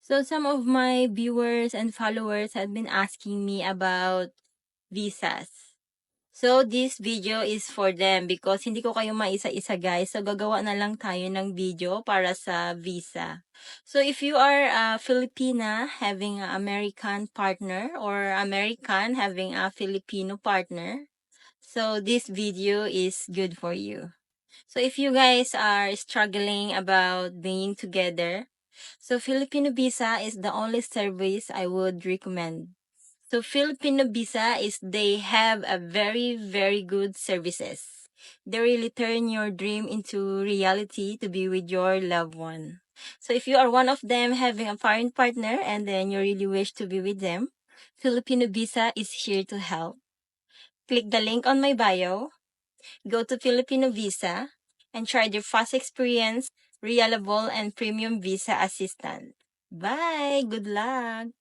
So some of my viewers and followers have been asking me about visas. So this video is for them because hindi ko kayo maisa-isa guys. So gagawa na lang tayo ng video para sa visa. So if you are a Filipina having an American partner or American having a Filipino partner, so this video is good for you. So if you guys are struggling about being together, so Filipino Visa is the only service I would recommend. So Filipino Visa is they have a very good services. They really turn your dream into reality to be with your loved one. So if you are one of them having a foreign partner and then you really wish to be with them, Filipino Visa is here to help. Click the link on my bio, go to Filipino Visa, and try their fast experience, reliable, and premium visa assistant. Bye! Good luck!